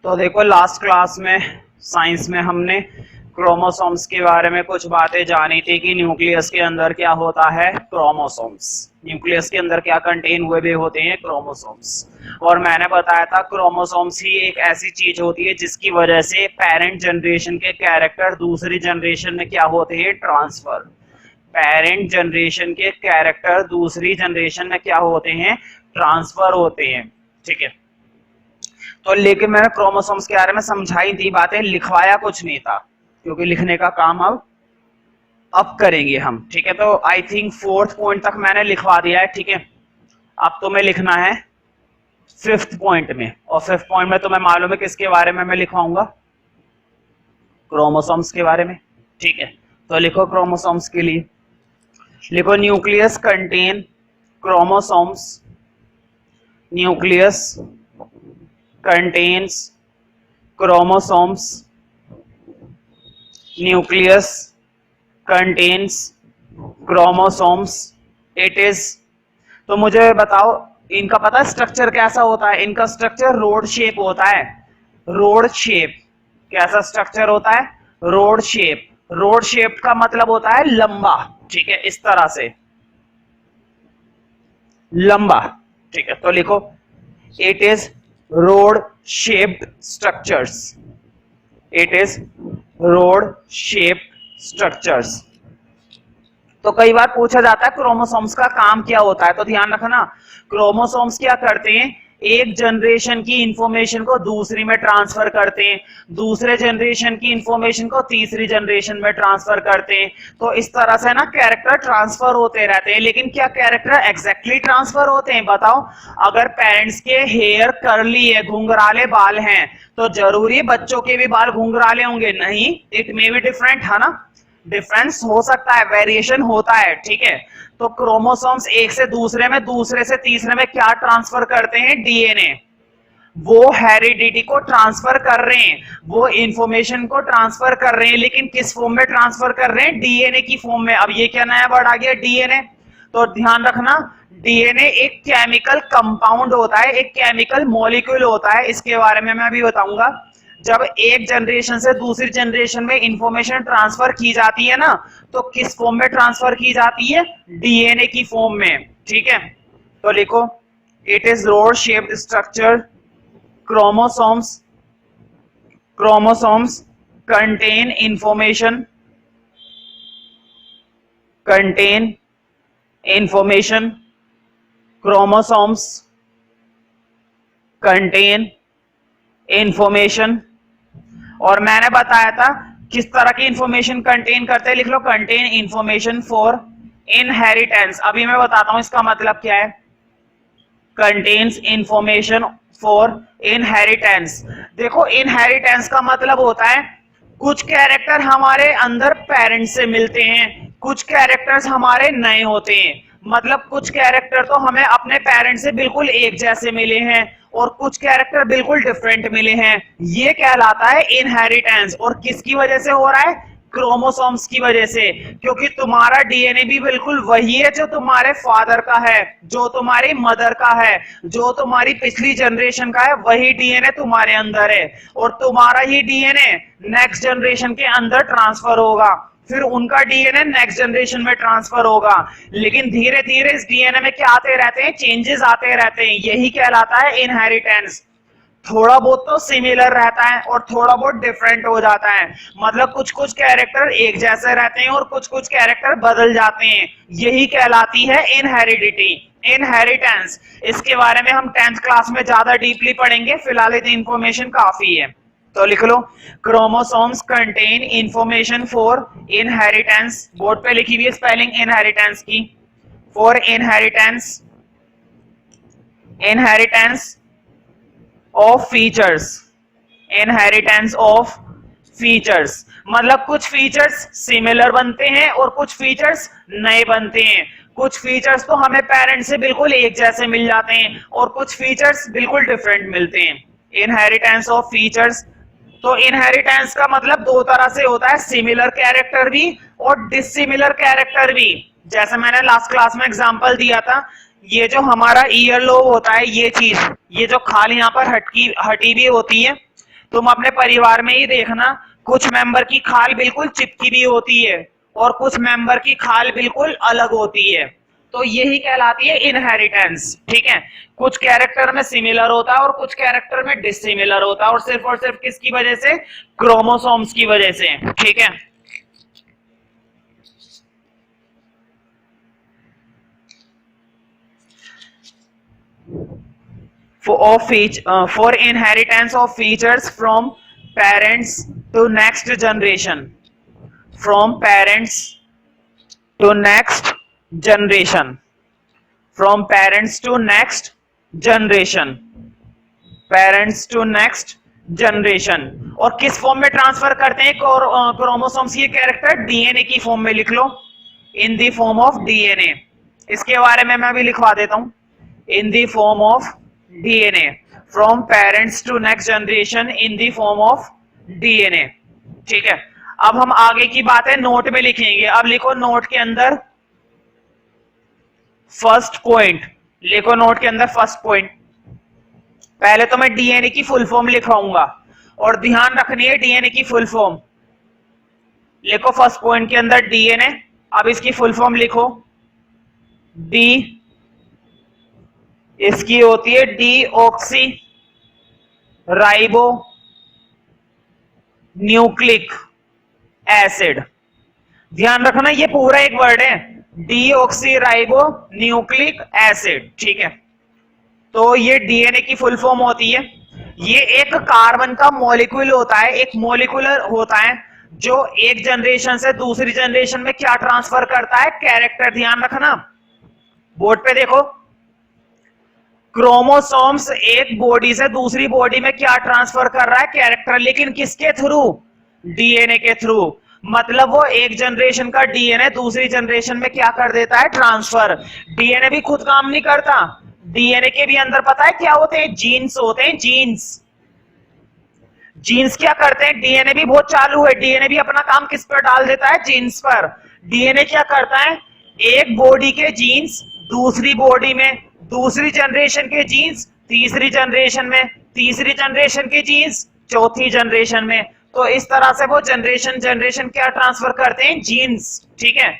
तो देखो last class में साइंस में हमने क्रोमोसोम्स के बारे में कुछ बातें जानी थी कि न्यूक्लियस के अंदर क्या होता है, क्रोमोसोम्स। न्यूक्लियस के अंदर क्या कंटेन हुए भी होते हैं, क्रोमोसोम्स। और मैंने बताया था क्रोमोसोम्स ही एक ऐसी चीज होती है जिसकी वजह से पेरेंट जनरेशन के कैरेक्टर दूसरी जनरेशन में क्या होते हैं, ट्रांसफर। पेरेंट जनरेशन के कैरेक्टर दूसरी जनरेशन में क्या होते हैं, ट्रांसफर होते हैं। ठीक है, तो लेकिन मैंने क्रोमोसोम्स के बारे में समझाई थी बातें, लिखवाया कुछ नहीं था क्योंकि लिखने का काम अब करेंगे हम। ठीक है, तो आई थिंक 4th पॉइंट तक मैंने लिखवा दिया है। ठीक है, अब तुम्हें लिखना है 5th पॉइंट में, और 5th पॉइंट में तुम्हें मालूम है किसके बारे में मैं लिखवाऊंगा, क्रोमोसोम्स के बारे में। ठीक है, तो लिखो क्रोमोसोम्स के लिए, लिखो nucleus contain chromosomes, nucleus contains chromosomes, nucleus contains chromosomes, it is। तो मुझे बताओ इनका पता है स्ट्रक्चर कैसा होता है, इनका स्ट्रक्चर रोड शेप होता है। रोड शेप कैसा स्ट्रक्चर होता है, रोड शेप। रोड शेप का मतलब होता है लंबा। ठीक है, इस तरह से लंबा। ठीक है, तो लिखो it is road shaped structures, it is road shaped structures. तो कई बार पूछा जाता है क्रोमोसोम्स का काम क्या होता है, तो ध्यान रखना क्रोमोसोम्स क्या करते हैं, एक जनरेशन की इंफॉर्मेशन को दूसरी में ट्रांसफर करते हैं, दूसरे जनरेशन की इंफॉर्मेशन को तीसरी जनरेशन में ट्रांसफर करते हैं। तो इस तरह से ना कैरेक्टर ट्रांसफर होते रहते हैं। लेकिन क्या कैरेक्टर एग्जैक्टली ट्रांसफर होते हैं, बताओ। अगर पेरेंट्स के हेयर कर्ली है, घुंघराले बाल हैं, तो जरूरी बच्चों के भी बाल घुंघराले होंगे? नहीं, इट मे बी डिफरेंट, है ना, डिफरेंस हो सकता है, वेरिएशन होता है। ठीक है, तो क्रोमोसोम्स एक से दूसरे में, दूसरे से तीसरे में क्या ट्रांसफर करते हैं, डीएनए। वो हेरिडिटी को ट्रांसफर कर रहे हैं, वो इंफॉर्मेशन को ट्रांसफर कर रहे हैं, लेकिन किस फॉर्म में ट्रांसफर कर रहे हैं, डीएनए की फॉर्म में। अब ये क्या नया वर्ड आ गया, डीएनए। तो ध्यान रखना डीएनए एक केमिकल कंपाउंड होता है, एक केमिकल मॉलिक्यूल होता है। इसके बारे में मैं अभी बताऊंगा। जब एक जनरेशन से दूसरी जनरेशन में इंफॉर्मेशन ट्रांसफर की जाती है ना, तो किस फॉर्म में ट्रांसफर की जाती है, डीएनए की फॉर्म में। ठीक है, तो लिखो it is road shaped structure, chromosomes, chromosomes contain information, contain information, chromosomes contain information. और मैंने बताया था किस तरह की इंफॉर्मेशन कंटेन करते हैं, लिख लो कंटेन इंफॉर्मेशन फॉर इनहेरिटेंस। अभी मैं बताता हूं इसका मतलब क्या है, कंटेन्स इंफॉर्मेशन फॉर इनहेरिटेंस। देखो इनहेरिटेंस का मतलब होता है कुछ कैरेक्टर हमारे अंदर पेरेंट्स से मिलते हैं, कुछ कैरेक्टर्स हमारे नए होते हैं। मतलब कुछ कैरेक्टर तो हमें अपने पेरेंट्स से बिल्कुल एक जैसे मिले हैं और कुछ कैरेक्टर बिल्कुल डिफरेंट मिले हैं। ये कहलाता है इनहेरिटेंस। और किसकी वजह से हो रहा है, क्रोमोसोम्स की वजह से, क्योंकि तुम्हारा डीएनए भी बिल्कुल वही है जो तुम्हारे फादर का है, जो तुम्हारी मदर का है, जो तुम्हारी पिछली जनरेशन का है, वही डीएनए तुम्हारे अंदर है। और तुम्हारा ही डीएनए नेक्स्ट जनरेशन के अंदर ट्रांसफर होगा, फिर उनका डीएनए नेक्स्ट जनरेशन में ट्रांसफर होगा। लेकिन धीरे धीरे इस डीएनए में क्या आते रहते हैं, चेंजेस आते रहते हैं। यही कहलाता है इनहेरिटेंस। थोड़ा बहुत तो सिमिलर रहता है और थोड़ा बहुत डिफरेंट हो जाता है। मतलब कुछ कुछ कैरेक्टर एक जैसे रहते हैं और कुछ कुछ कैरेक्टर बदल जाते हैं। यही कहलाती है इनहेरिडिटी, इनहेरिटेंस। इसके बारे में हम 10th क्लास में ज्यादा डीपली पढ़ेंगे, फिलहाल इतनी इंफॉर्मेशन काफी है। तो लिख लो chromosomes contain information for inheritance. Board पे लिखी हुई है स्पेलिंग इनहेरिटेंस की, for inheritance, inheritance of features, inheritance of features. मतलब कुछ फीचर्स सिमिलर बनते हैं और कुछ फीचर्स नए बनते हैं। कुछ फीचर्स तो हमें पेरेंट्स से बिल्कुल एक जैसे मिल जाते हैं और कुछ फीचर्स बिल्कुल डिफरेंट मिलते हैं। Inheritance of features. तो इनहेरिटेंस का मतलब दो तरह से होता है, सिमिलर कैरेक्टर भी और डिसिमिलर कैरेक्टर भी। जैसे मैंने लास्ट क्लास में एग्जांपल दिया था, ये जो हमारा ईयर लोब होता है, ये चीज, ये जो खाली यहाँ पर हटी भी होती है, तुम अपने परिवार में ही देखना, कुछ मेंबर की खाल बिल्कुल चिपकी भी होती है और कुछ मेंबर की खाल बिल्कुल अलग होती है, तो यही कहलाती है इनहेरिटेंस। ठीक है, कुछ कैरेक्टर में सिमिलर होता है और कुछ कैरेक्टर में डिसिमिलर होता है, और सिर्फ किसकी वजह से? क्रोमोसोम्स की वजह से। ठीक है, for inheritance of features from parents to next generation, from parents to next generation, from parents to next generation, parents to next generation. और किस फॉर्म में ट्रांसफर करते हैं क्रोमोसोम्स? ये कैरेक्टर डीएनए की फॉर्म में लिख लो, in the form of DNA. इसके बारे में मैं भी लिखवा देता हूं, in the form of DNA, from parents to next generation in the form of DNA। ठीक है, अब हम आगे की बातें नोट में लिखेंगे। अब लिखो नोट के अंदर फर्स्ट पॉइंट, लिखो नोट के अंदर फर्स्ट पॉइंट। पहले तो मैं डीएनए की फुल फॉर्म लिखवाऊंगा और ध्यान रखनी है डीएनए की फुल फॉर्म। लिखो फर्स्ट पॉइंट के अंदर डीएनए, अब इसकी फुल फॉर्म लिखो। डी, इसकी होती है डीऑक्सी राइबो न्यूक्लिक एसिड। ध्यान रखना ये पूरा एक वर्ड है, डीऑक्सी राइबो न्यूक्लिक एसिड। ठीक है, तो ये डीएनए की फुल फॉर्म होती है। ये एक कार्बन का मॉलिक्यूल होता है, एक मॉलिक्यूलर होता है जो एक जनरेशन से दूसरी जनरेशन में क्या ट्रांसफर करता है? कैरेक्टर। ध्यान रखना, बोर्ड पे देखो, क्रोमोसोम्स एक बॉडी से दूसरी बॉडी में क्या ट्रांसफर कर रहा है? कैरेक्टर। लेकिन किसके थ्रू? डीएनए के थ्रू। मतलब वो एक जनरेशन का डीएनए दूसरी जनरेशन में क्या कर देता है? ट्रांसफर। डीएनए भी खुद काम नहीं करता, डीएनए के भी अंदर पता है क्या होते हैं? जीन्स होते हैं, जीन्स। जीन्स क्या करते हैं? डीएनए भी बहुत चालू है, डीएनए भी अपना काम किस पर डाल देता है? जीन्स पर। डीएनए क्या करता है? एक बॉडी के जीन्स दूसरी बॉडी में, दूसरी जनरेशन के जीन्स तीसरी जनरेशन में, तीसरी जनरेशन के जीन्स चौथी जनरेशन में। तो इस तरह से वो जनरेशन जनरेशन क्या ट्रांसफर करते हैं? जीन्स। ठीक है,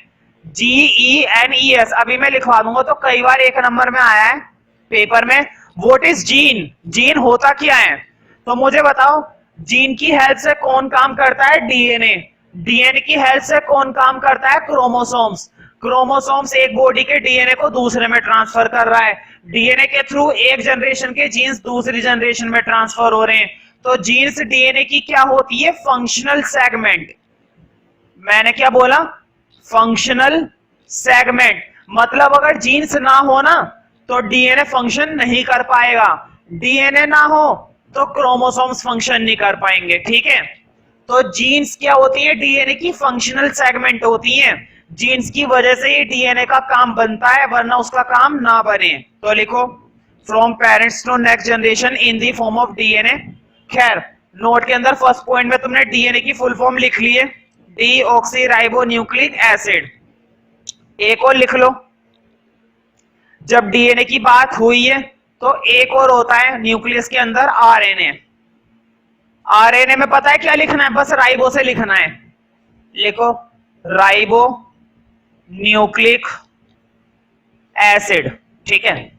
GENES। अभी मैं लिखवा दूंगा, तो कई बार एक नंबर में आया है पेपर में, व्हाट इज जीन? जीन होता क्या है? तो मुझे बताओ, जीन की हेल्प से कौन काम करता है? डीएनए। डीएनए की हेल्प से कौन काम करता है? क्रोमोसोम्स। क्रोमोसोम्स एक बॉडी के डीएनए को दूसरे में ट्रांसफर कर रहा है। डीएनए के थ्रू एक जनरेशन के जीन्स दूसरी जनरेशन में ट्रांसफर हो रहे हैं। तो जीन्स डीएनए की क्या होती है? Functional segment. मैंने क्या बोला? Functional segment. मतलब अगर जीन्स ना हो ना तो डीएनए फंक्शन नहीं कर पाएगा, डीएनए ना हो तो क्रोमोसोम्स फंक्शन नहीं कर पाएंगे। ठीक है, तो जीन्स क्या होती है? डीएनए की फंक्शनल सेगमेंट होती है। जीन्स की वजह से ये डीएनए का काम बनता है, वरना उसका काम ना बने। तो लिखो from parents to next generation in the form of DNA. खैर, नोट के अंदर फर्स्ट पॉइंट में तुमने डीएनए की फुल फॉर्म लिख ली है, डीऑक्सी राइबो न्यूक्लिक एसिड। एक और लिख लो, जब डीएनए की बात हुई है तो एक और होता है न्यूक्लियस के अंदर, आरएनए। आरएनए में पता है क्या लिखना है? बस राइबो से लिखना है। लिखो राइबो न्यूक्लिक एसिड। ठीक है,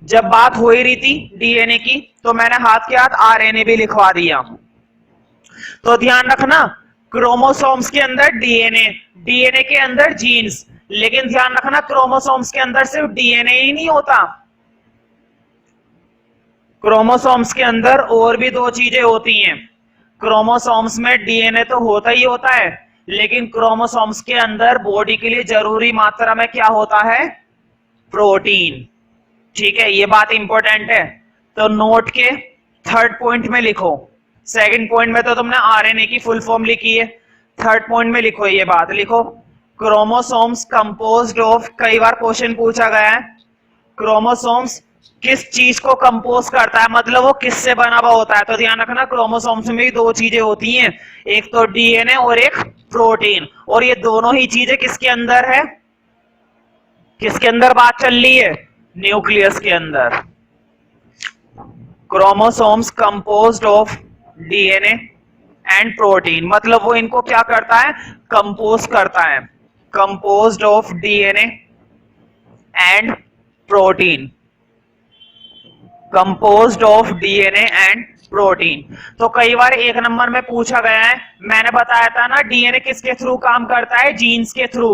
जब बात हो ही रही थी डीएनए की तो मैंने हाथ के हाथ आरएनए भी लिखवा दिया। तो ध्यान रखना, क्रोमोसोम्स के अंदर डीएनए, डीएनए के अंदर जीन्स। लेकिन ध्यान रखना, क्रोमोसोम्स के अंदर सिर्फ डीएनए ही नहीं होता, क्रोमोसोम्स के अंदर और भी दो चीजें होती हैं। क्रोमोसोम्स में डीएनए तो होता ही होता है, लेकिन क्रोमोसोम्स के अंदर बॉडी के लिए जरूरी मात्रा में क्या होता है? प्रोटीन। ठीक है, ये बात इंपॉर्टेंट है। तो नोट के थर्ड पॉइंट में लिखो, सेकंड पॉइंट में तो तुमने आरएनए की फुल फॉर्म लिखी है, थर्ड पॉइंट में लिखो ये बात, लिखो क्रोमोसोम्स कंपोज्ड ऑफ। कई बार क्वेश्चन पूछा गया है, क्रोमोसोम्स किस चीज को कंपोज करता है, मतलब वो किससे बना हुआ होता है? तो ध्यान रखना, क्रोमोसोम्स में भी दो चीजें होती हैं, एक तो डीएनए और एक प्रोटीन। और ये दोनों ही चीजें किसके अंदर है? किसके अंदर बात चल रही है? न्यूक्लियस के अंदर। Chromosomes composed of DNA and protein, मतलब वो इनको क्या करता है, कंपोज करता है, composed of DNA and protein, composed of DNA and protein. तो कई बार एक नंबर में पूछा गया है, मैंने बताया था ना डीएनए किसके थ्रू काम करता है, जीन्स के थ्रू।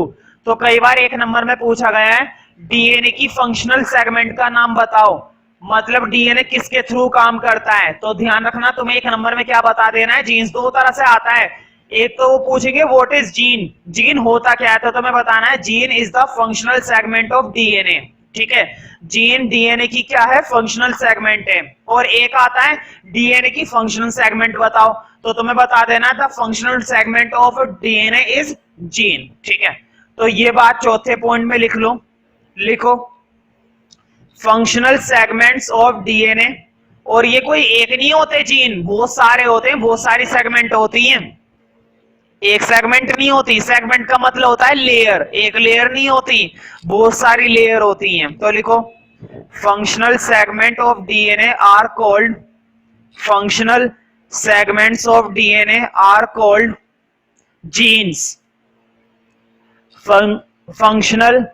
तो कई बार एक नंबर में पूछा गया है डीएनए की फंक्शनल सेगमेंट का नाम बताओ, मतलब डीएनए किसके थ्रू काम करता है। तो ध्यान रखना, तुम्हें एक नंबर में क्या बता देना है, जीन्स दो तरह से आता है, एक तो वो पूछेंगे व्हाट इज जीन, जीन होता क्या है, तो तुम्हें बताना है gene is the functional segment of DNA, ठीक है। जीन डीएनए की क्या है, फंक्शनल सेगमेंट है। और एक आता है डीएनए की फंक्शनल सेगमेंट बताओ, तो तुम्हें बता देना the functional segment of DNA is gene, ठीक है। तो ये बात चौथे पॉइंट में लिख लो, लिखो फंक्शनल सेगमेंट्स ऑफ डीएनए। और ये कोई एक नहीं होते जीन, बहुत सारे होते हैं, बहुत सारी सेगमेंट होती हैं, एक सेगमेंट नहीं होती। सेगमेंट का मतलब होता है लेयर, एक लेयर नहीं होती, बहुत सारी लेयर होती हैं। तो लिखो functional segment of DNA are called, functional segments of DNA are called genes, functional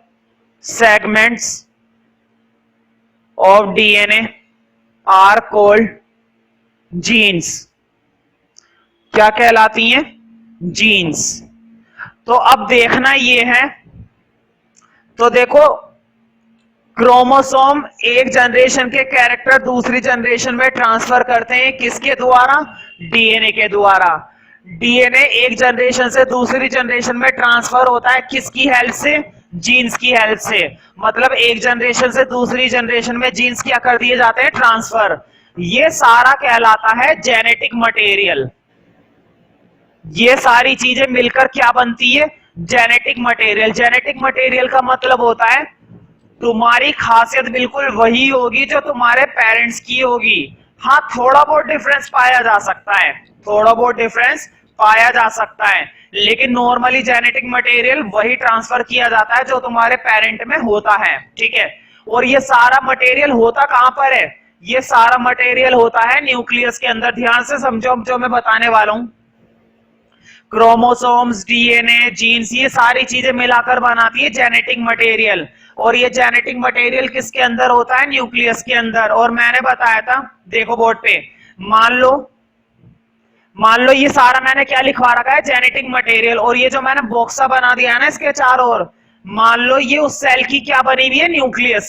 segments of DNA are called genes, क्या कहलाती हैं, जीन्स। तो अब देखना ये है, तो देखो क्रोमोसोम एक जनरेशन के कैरेक्टर दूसरी जनरेशन में ट्रांसफर करते हैं, किसके द्वारा, डीएनए के द्वारा। डीएनए एक जनरेशन से दूसरी जनरेशन में ट्रांसफर होता है किसकी हेल्प से, जीन्स की हेल्प से। मतलब एक जनरेशन से दूसरी जनरेशन में जीन्स क्या कर दिए जाते हैं, ट्रांसफर। ये सारा कहलाता है जेनेटिक मटेरियल। ये सारी चीजें मिलकर क्या बनती है, जेनेटिक मटेरियल। जेनेटिक मटेरियल का मतलब होता है तुम्हारी खासियत बिल्कुल वही होगी जो तुम्हारे पेरेंट्स की होगी। हाँ, थोड़ा बहुत डिफरेंस पाया जा सकता है, थोड़ा बहुत डिफरेंस पाया जा सकता है, लेकिन नॉर्मली जेनेटिक मटेरियल वही ट्रांसफर किया जाता है जो तुम्हारे पेरेंट में होता है, ठीक है। और ये सारा मटेरियल होता कहां पर है, ये सारा मटेरियल होता है न्यूक्लियस के अंदर। ध्यान से समझो जो मैं बताने वाला हूं, क्रोमोसोम्स, डीएनए, जीन्स, ये सारी चीजें मिलाकर बनाती है जेनेटिक मटेरियल। और ये जेनेटिक मटेरियल किसके अंदर होता है, न्यूक्लियस के अंदर। और मैंने बताया था, देखो बोर्ड पे, मान लो ये सारा मैंने क्या लिखवा रखा है, जेनेटिक मटेरियल। और ये जो मैंने बॉक्सा बना दिया है ना इसके चारों ओर, मान लो ये उस सेल की क्या बनी हुई है, न्यूक्लियस।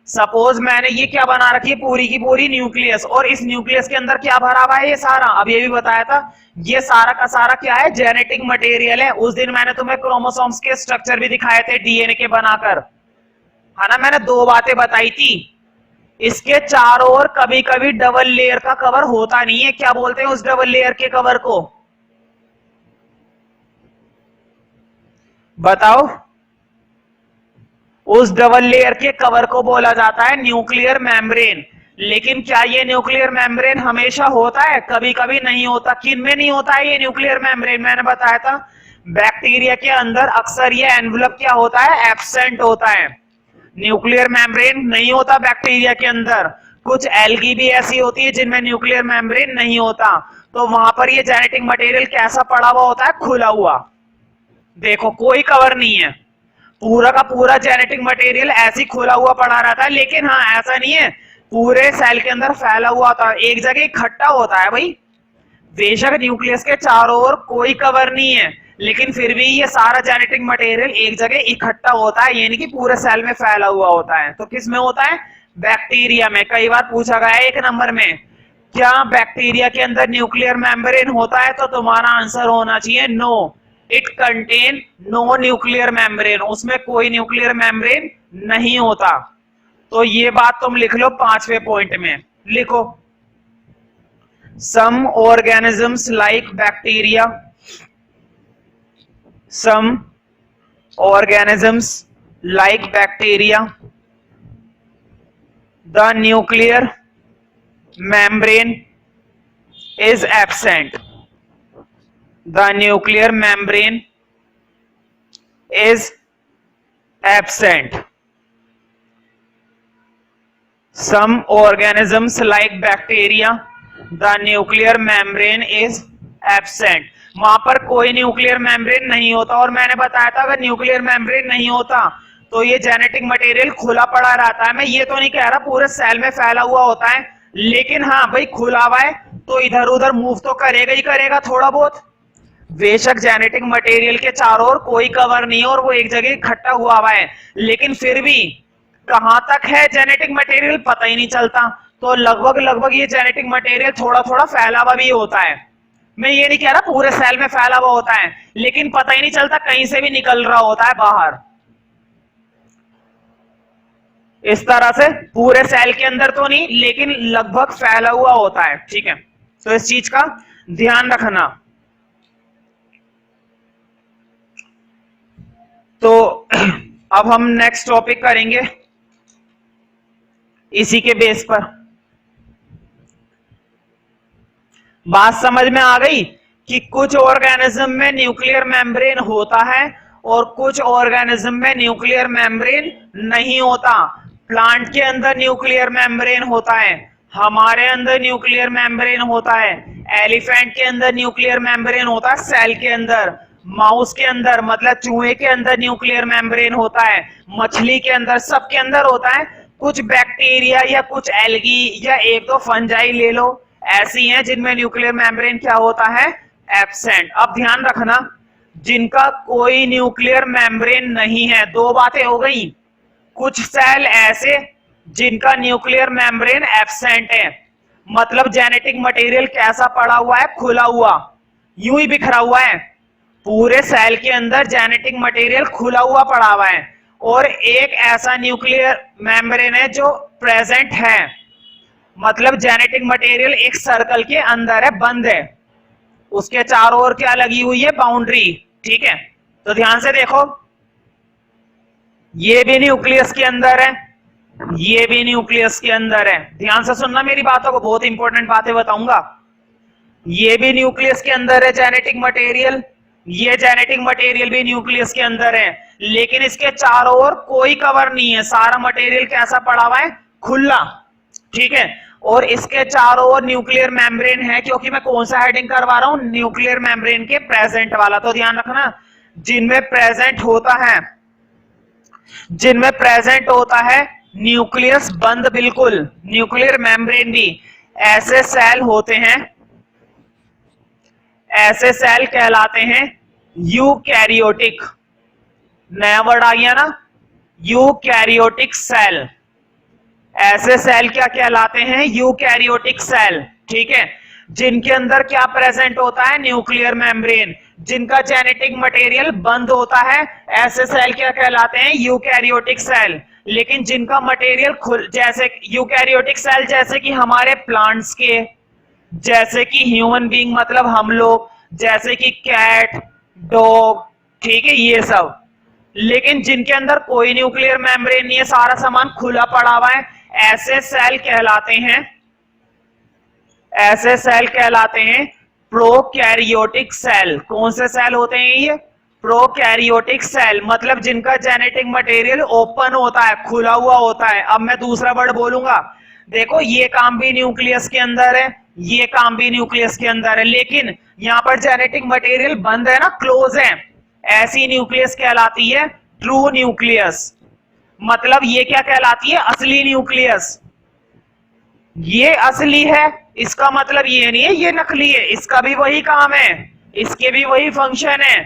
सपोज मैंने ये क्या बना रखी है, पूरी की पूरी न्यूक्लियस। और इस न्यूक्लियस के अंदर क्या भरा हुआ है, ये सारा, अब ये भी बताया था, ये सारा का सारा क्या है, जेनेटिक मटेरियल है। उस दिन मैंने तुम्हें क्रोमोसोम्स के स्ट्रक्चर भी दिखाए थे डीएनए के बनाकर, है ना। मैंने दो बातें बताई थी, इसके चारों ओर कभी कभी डबल लेयर का कवर होता नहीं है, क्या बोलते हैं उस डबल लेयर के कवर को, बताओ। उस डबल लेयर के कवर को बोला जाता है न्यूक्लियर मेम्ब्रेन। लेकिन क्या ये न्यूक्लियर मेम्ब्रेन हमेशा होता है, कभी कभी नहीं होता। किन में नहीं होता है ये न्यूक्लियर मेम्ब्रेन, मैंने बताया था बैक्टीरिया के अंदर अक्सर ये एनवलप क्या होता है, एब्सेंट होता है। न्यूक्लियर मेम्ब्रेन नहीं होता बैक्टीरिया के अंदर। कुछ एल्गी भी ऐसी होती है जिनमें न्यूक्लियर मेम्ब्रेन नहीं होता, तो वहां पर ये जेनेटिक मटेरियल कैसा पड़ा हुआ होता है, खुला हुआ। देखो कोई कवर नहीं है, पूरा का पूरा जेनेटिक मटेरियल ऐसे ही खुला हुआ पड़ा रहता है। लेकिन हाँ, ऐसा नहीं है पूरे सेल के अंदर फैला हुआ होता है, एक जगह इकट्ठा होता है भाई। बेशक न्यूक्लियस के चारों ओर कोई कवर नहीं है, लेकिन फिर भी ये सारा जेनेटिक मटेरियल एक जगह इकट्ठा होता है, यानी कि पूरे सेल में फैला हुआ होता है। तो किस में होता है, बैक्टीरिया में। कई बार पूछा गया है एक नंबर में, क्या बैक्टीरिया के अंदर न्यूक्लियर मेम्ब्रेन होता है, तो तुम्हारा आंसर होना चाहिए no, it contain no nuclear membrane, उसमें कोई न्यूक्लियर मेम्ब्रेन नहीं होता। तो ये बात तुम लिख लो 5वें पॉइंट में, लिखो some organisms like bacteria, some organisms like bacteria, the nuclear membrane is absent, the nuclear membrane is absent. Some organisms like bacteria, the nuclear membrane is absent, वहां पर कोई न्यूक्लियर मेम्ब्रेन नहीं होता। और मैंने बताया था अगर न्यूक्लियर मेम्ब्रेन नहीं होता तो ये जेनेटिक मटेरियल खुला पड़ा रहता है। मैं ये तो नहीं कह रहा पूरे सेल में फैला हुआ होता है, लेकिन हाँ भाई खुला हुआ है तो इधर उधर मूव तो करेगा ही करेगा थोड़ा बहुत। बेशक जेनेटिक मटेरियल के चारों ओर कोई कवर नहीं है और वो एक जगह इकट्ठा हुआ है, लेकिन फिर भी कहां तक है जेनेटिक मटेरियल पता ही नहीं चलता। तो लगभग लगभग ये जेनेटिक मटेरियल थोड़ा थोड़ा फैला हुआ भी होता है। मैं ये नहीं कह रहा पूरे सेल में फैला हुआ होता है, लेकिन पता ही नहीं चलता, कहीं से भी निकल रहा होता है बाहर। इस तरह से पूरे सेल के अंदर तो नहीं, लेकिन लगभग फैला हुआ होता है। ठीक है, तो इस चीज का ध्यान रखना। तो अब हम नेक्स्ट टॉपिक करेंगे इसी के बेस पर। बात समझ में आ गई कि कुछ ऑर्गेनिज्म में न्यूक्लियर मेम्ब्रेन होता है और कुछ ऑर्गेनिज्म में न्यूक्लियर मेम्ब्रेन नहीं होता। प्लांट के अंदर न्यूक्लियर मेम्ब्रेन होता है, हमारे अंदर न्यूक्लियर मेम्ब्रेन होता है, एलिफेंट के अंदर न्यूक्लियर मेम्ब्रेन होता है सेल के अंदर, माउस के अंदर मतलब चूहे के अंदर न्यूक्लियर मेम्ब्रेन होता है, मछली के अंदर, सबके अंदर होता है। कुछ बैक्टीरिया या कुछ एल्गी या एक दो फंजाई ले लो ऐसी हैं जिनमें न्यूक्लियर मेम्ब्रेन क्या होता है, एब्सेंट। अब ध्यान रखना जिनका कोई न्यूक्लियर मेम्ब्रेन नहीं है, दो बातें हो गई। कुछ सेल ऐसे जिनका न्यूक्लियर मेम्ब्रेन एब्सेंट है, मतलब जेनेटिक मटेरियल कैसा पड़ा हुआ है, खुला हुआ, यूं ही बिखरा हुआ है। पूरे सेल के अंदर जेनेटिक मटेरियल खुला हुआ पड़ा हुआ है। और एक ऐसा न्यूक्लियर मेम्ब्रेन है जो प्रेजेंट है, मतलब जेनेटिक मटेरियल एक सर्कल के अंदर है, बंद है, उसके चारों ओर क्या लगी हुई है, बाउंड्री। ठीक है, तो ध्यान से देखो, ये भी न्यूक्लियस के अंदर है, ये भी न्यूक्लियस के अंदर है। ध्यान से सुनना मेरी बातों को, बहुत इंपॉर्टेंट बातें बताऊंगा। ये भी न्यूक्लियस के अंदर है जेनेटिक मटेरियल, ये जेनेटिक मटेरियल भी न्यूक्लियस के अंदर है, लेकिन इसके चारों ओर कोई कवर नहीं है, सारा मटेरियल कैसा पड़ा हुआ है, खुला। ठीक है, और इसके चारों ओर न्यूक्लियर मेम्ब्रेन है, क्योंकि मैं कौन सा हेडिंग करवा रहा हूं, न्यूक्लियर मेम्ब्रेन के प्रेजेंट वाला। तो ध्यान रखना जिनमें प्रेजेंट होता है, जिनमें प्रेजेंट होता है न्यूक्लियस बंद बिल्कुल, न्यूक्लियर मेम्ब्रेन भी, ऐसे सेल होते हैं, ऐसे सेल कहलाते हैं यूकैरियोटिक। नया वर्ड आ गया ना, यूकैरियोटिक सेल। ऐसे सेल क्या कहलाते हैं, यूकैरियोटिक सेल। ठीक है, जिनके अंदर क्या प्रेजेंट होता है, न्यूक्लियर मेम्ब्रेन, जिनका जेनेटिक मटेरियल बंद होता है, ऐसे सेल क्या कहलाते हैं, यूकैरियोटिक सेल। लेकिन जिनका मटेरियल खुल, जैसे यूकैरियोटिक सेल जैसे कि हमारे प्लांट्स के, जैसे कि ह्यूमन बीइंग मतलब हम लोग, जैसे कि कैट, डॉग, ठीक है, ये सब। लेकिन जिनके अंदर कोई न्यूक्लियर मेम्ब्रेन नहीं है, सारा सामान खुला पड़ा हुआ है, ऐसे सेल कहलाते हैं, ऐसे सेल कहलाते हैं प्रोकैरियोटिक सेल। कौन से सेल होते हैं ये, प्रोकैरियोटिक सेल, मतलब जिनका जेनेटिक मटेरियल ओपन होता है, खुला हुआ होता है। अब मैं दूसरा वर्ड बोलूंगा, देखो ये काम भी न्यूक्लियस के अंदर है, ये काम भी न्यूक्लियस के अंदर है, लेकिन यहां पर जेनेटिक मटेरियल बंद है ना, क्लोज है, ऐसी न्यूक्लियस कहलाती है ट्रू न्यूक्लियस। मतलब ये क्या कहलाती है, असली न्यूक्लियस। ये असली है इसका मतलब ये नहीं है ये नकली है, इसका भी वही काम है, इसके भी वही फंक्शन है,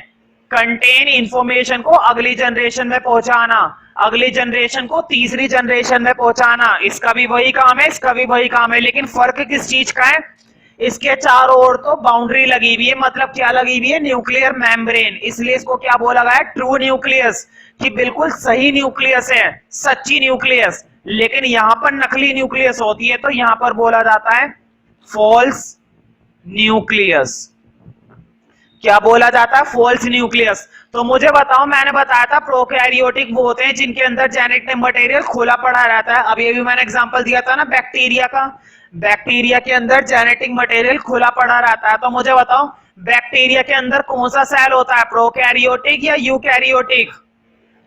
कंटेन इंफॉर्मेशन को अगली जनरेशन में पहुंचाना, अगली जनरेशन को तीसरी जनरेशन में पहुंचाना, इसका भी वही काम है, इसका भी वही काम है। लेकिन फर्क किस चीज का है, इसके चारों ओर तो बाउंड्री लगी हुई है, मतलब क्या लगी हुई है, न्यूक्लियर मेम्ब्रेन, इसलिए इसको क्या बोला गया है, ट्रू न्यूक्लियस, कि बिल्कुल सही न्यूक्लियस है, सच्ची न्यूक्लियस। लेकिन यहां पर नकली न्यूक्लियस होती है तो यहां पर बोला जाता है फॉल्स न्यूक्लियस। क्या बोला जाता है, फॉल्स न्यूक्लियस। तो मुझे बताओ, मैंने बताया था प्रोकैरियोटिक वो होते हैं जिनके अंदर जेनेटिक मटेरियल खुला पड़ा रहता है। अब ये भी मैंने एग्जांपल दिया था ना बैक्टीरिया का, बैक्टीरिया के अंदर जेनेटिक मटेरियल खुला पड़ा रहता है। तो मुझे बताओ बैक्टीरिया के अंदर कौन सा सेल होता है, प्रोकैरियोटिक या यूकैरियोटिक?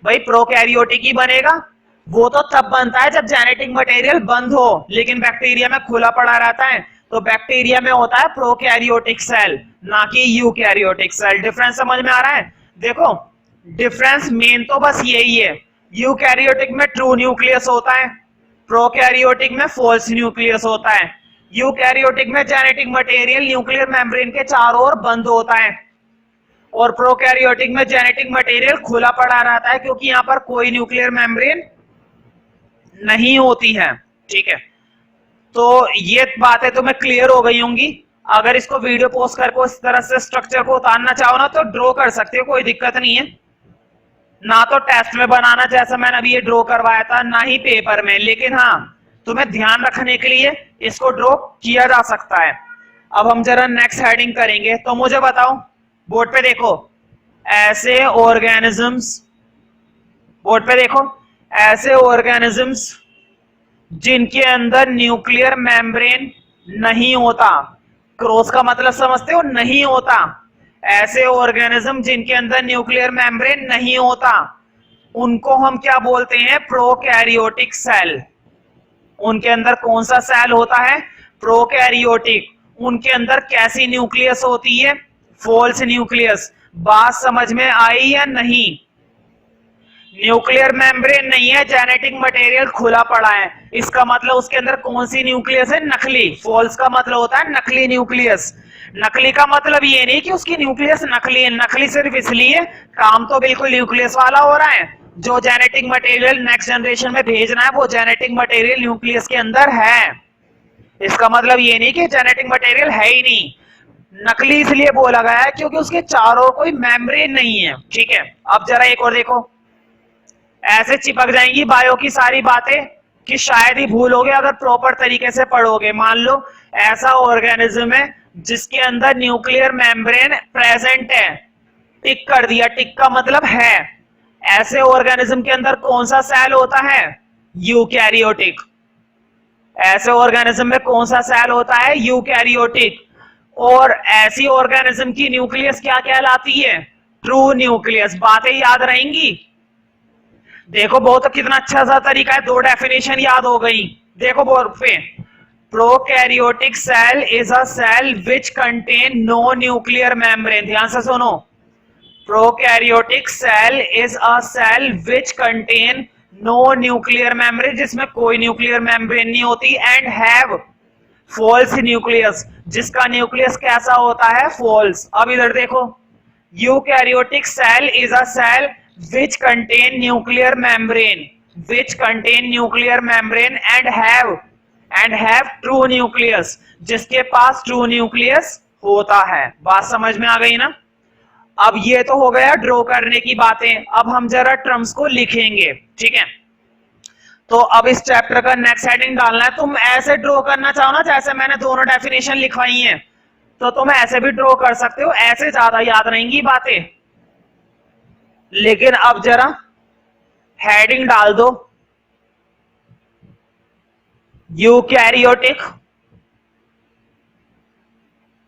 भाई प्रोकैरियोटिक ही बनेगा, वो तो तब बनता है जब जेनेटिक मटेरियल बंद हो, लेकिन बैक्टीरिया में खुला पड़ा रहता है। तो बैक्टीरिया में होता है प्रोकैरियोटिक सेल, ना कि यूकैरियोटिक सेल। डिफरेंस समझ में आ रहा है? देखो डिफरेंस मेन तो बस यही है, यूकैरियोटिक में ट्रू न्यूक्लियस होता है, प्रोकैरियोटिक में फॉल्स न्यूक्लियस होता है। यूकैरियोटिक में जेनेटिक मटेरियल न्यूक्लियर मेम्ब्रेन के चारों ओर बंद होता है, और प्रोकैरियोटिक में जेनेटिक मटेरियल खुला पड़ा रहता है, क्योंकि यहां पर कोई न्यूक्लियर मेम्ब्रेन नहीं होती है। ठीक है, तो ये बातें तुम्हें क्लियर हो गई होंगी। अगर इसको वीडियो पोस्ट करके इस तरह से स्ट्रक्चर को उतारना चाहो ना तो ड्रॉ कर सकते हो, कोई दिक्कत नहीं है। ना तो टेस्ट में बनाना जैसा मैंने अभी ये ड्रॉ करवाया था, ना ही पेपर में, लेकिन हाँ तुम्हें ध्यान रखने के लिए इसको ड्रॉ किया जा सकता है। अब हम जरा नेक्स्ट हेडिंग करेंगे, तो मुझे बताओ, बोर्ड पे देखो, ऐसे ऑर्गेनिजम्स, बोर्ड पे देखो, ऐसे ऑर्गेनिजम्स जिनके अंदर न्यूक्लियर मेम्ब्रेन नहीं होता। क्रॉस का मतलब समझते हो? नहीं होता। ऐसे ऑर्गेनिज्म जिनके अंदर न्यूक्लियर मेम्ब्रेन नहीं होता, उनको हम क्या बोलते हैं? Prokaryotic cell. उनके अंदर कौन सा सेल होता है? प्रोकैरियोटिक। उनके अंदर कैसी न्यूक्लियस होती है? False nucleus. बात समझ में आई या नहीं? न्यूक्लियर मेम्ब्रेन नहीं है, जेनेटिक मटेरियल खुला पड़ा है, इसका मतलब उसके अंदर कौन सी न्यूक्लियस है? नकली। फॉल्स का मतलब होता है नकली न्यूक्लियस। नकली का मतलब ये नहीं कि उसकी न्यूक्लियस नकली है, नकली सिर्फ इसलिए काम तो बिल्कुल न्यूक्लियस वाला हो रहा है, जो जेनेटिक मटेरियल नेक्स्ट जनरेशन में भेजना है वो जेनेटिक मटेरियल न्यूक्लियस के अंदर है। इसका मतलब ये नहीं कि जेनेटिक मटेरियल है ही नहीं, नकली इसलिए बोला गया है क्योंकि उसके चारों कोई मेम्ब्रेन नहीं है। ठीक है, अब जरा एक और देखो, ऐसे चिपक जाएंगी बायो की सारी बातें कि शायद ही भूलोगे अगर प्रॉपर तरीके से पढ़ोगे। मान लो ऐसा ऑर्गेनिज्म है जिसके अंदर न्यूक्लियर मेम्ब्रेन प्रेजेंट है, टिक कर दिया, टिक का मतलब है। ऐसे ऑर्गेनिज्म के अंदर कौन सा सेल होता है? यूकैरियोटिक। ऐसे ऑर्गेनिज्म में कौन सा सेल होता है? यूकैरियोटिक। और ऐसी ऑर्गेनिज्म की न्यूक्लियस क्या कहलाती है? True nucleus. बातें याद रहेंगी? देखो बहुत कितना अच्छा सा तरीका है, दो डेफिनेशन याद हो गई। देखो बोर्ड पे, prokaryotic cell is a cell which contain no nuclear membrane. ध्यान से सुनो, prokaryotic cell is a cell which contain no nuclear membrane, जिसमें कोई न्यूक्लियर मेम्ब्रेन नहीं होती, एंड हैव फॉल्स न्यूक्लियस, जिसका न्यूक्लियस कैसा होता है? फॉल्स। अब इधर देखो, eukaryotic cell is a cell which contain nuclear membrane, which contain nuclear membrane and have true nucleus, जिसके पास true nucleus होता है। बात समझ में आ गई ना? अब ये तो हो गया ड्रॉ करने की बातें, अब हम जरा टर्म्स को लिखेंगे। ठीक है, तो अब इस चैप्टर का नेक्स्ट हेडिंग डालना है। तुम ऐसे ड्रॉ करना चाहो ना, जैसे मैंने दोनों डेफिनेशन लिखवाई हैं, तो तुम ऐसे भी ड्रॉ कर सकते हो, ऐसे ज्यादा याद रहेंगी बातें। लेकिन अब जरा हेडिंग डाल दो, यूकैरियोटिक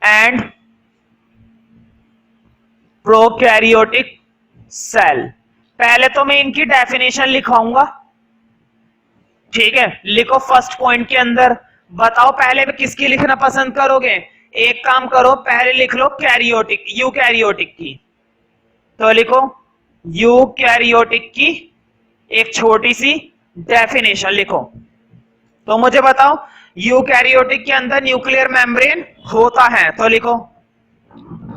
एंड प्रोकैरियोटिक सेल। पहले तो मैं इनकी डेफिनेशन लिखाऊंगा। ठीक है, लिखो फर्स्ट पॉइंट के अंदर। बताओ पहले में किसकी लिखना पसंद करोगे? एक काम करो, पहले लिख लो कैरियोटिक, यूकैरियोटिक की। तो लिखो यूकैरियोटिक की एक छोटी सी डेफिनेशन लिखो। तो मुझे बताओ यूकैरियोटिक के अंदर न्यूक्लियर मेम्ब्रेन होता है, तो लिखो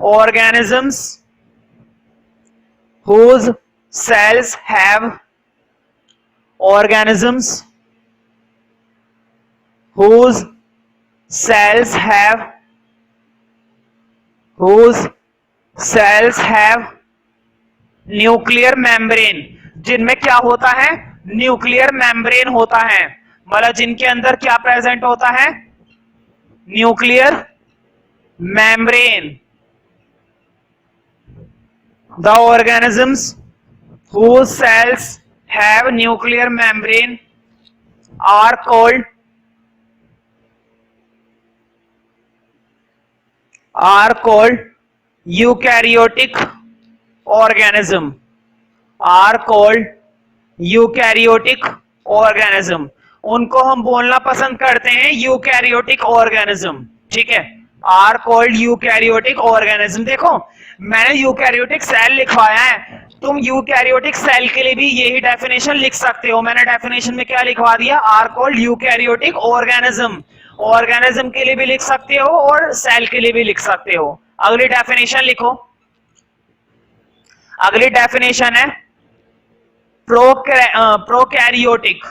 organisms whose cells have organisms whose cells have nuclear membrane, जिनमें क्या होता है? न्यूक्लियर मेम्ब्रेन होता है। मतलब जिनके अंदर क्या प्रेजेंट होता है? Nuclear membrane. The organisms whose cells have nuclear membrane are called eukaryotic organism, are called eukaryotic organism। उनको हम बोलना पसंद करते हैं यूकैरियोटिक ऑर्गेनिज्म। ठीक है, आर कॉल्ड यूकैरियोटिक ऑर्गेनिज्म। देखो मैंने यूकैरियोटिक सेल लिखवाया है, तुम यूकैरियोटिक सेल के लिए भी यही डेफिनेशन लिख सकते हो। मैंने डेफिनेशन में क्या लिखवा दिया, are called eukaryotic organism. Organism के लिए भी लिख सकते हो और सेल के लिए भी लिख सकते हो। अगली डेफिनेशन लिखो, अगली डेफिनेशन है प्रोकैरियोटिक।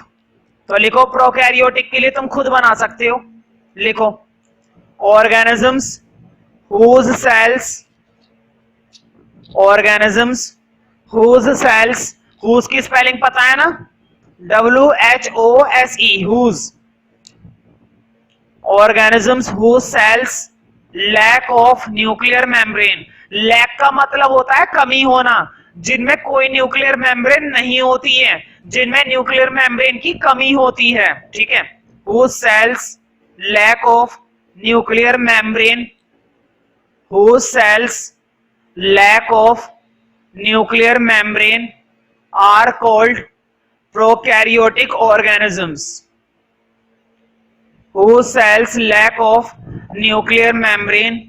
तो लिखो प्रोकैरियोटिक के लिए तुम खुद बना सकते हो, लिखो organisms whose cells, organisms whose cells, whose की स्पेलिंग पता है ना, WHOSE, whose, organisms whose cells lack of nuclear membrane। lack का मतलब होता है कमी होना, जिनमें कोई न्यूक्लियर मेम्ब्रेन नहीं होती है, जिनमें न्यूक्लियर मेम्ब्रेन की कमी होती है, ठीक है। whose cells lack of nuclear membrane, whose cells lack of nuclear membrane are called prokaryotic organisms, whose cells lack of nuclear membrane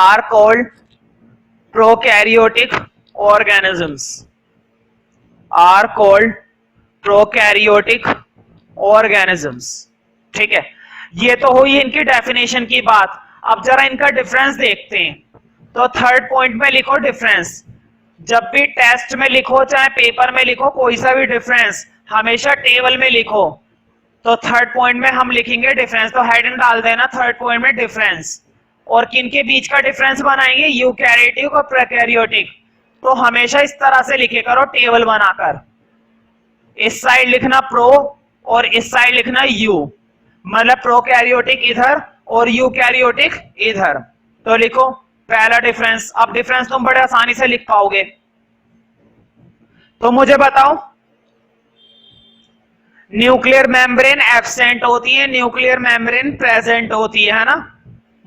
are called prokaryotic organisms, are called prokaryotic organisms, ठीक है। ये तो हुई इनकी डेफिनेशन की बात। अब जरा इनका डिफरेंस देखते हैं। तो थर्ड पॉइंट में लिखो डिफरेंस। जब भी टेस्ट में लिखो चाहे पेपर में लिखो, कोई सा भी डिफरेंस हमेशा टेबल में लिखो। तो थर्ड पॉइंट में हम लिखेंगे डिफरेंस, तो हेडिंग डाल देना थर्ड पॉइंट में डिफरेंस। और किन के बीच का डिफरेंस बनाएंगे, यूकैरियोटिक और प्रोकैरियोटिक। तो हमेशा इस तरह से लिखे करो टेबल बनाकर, इस साइड लिखना प्रो और इस साइड लिखना यू, मतलब प्रोकैरियोटिक इधर और यूकैरियोटिक इधर। तो लिखो पहला डिफरेंस। अब डिफरेंस तुम बड़े आसानी से लिख पाओगे। तो मुझे बताओ, न्यूक्लियर मेम्ब्रेन एब्सेंट होती है, न्यूक्लियर मेम्ब्रेन प्रेजेंट होती है ना।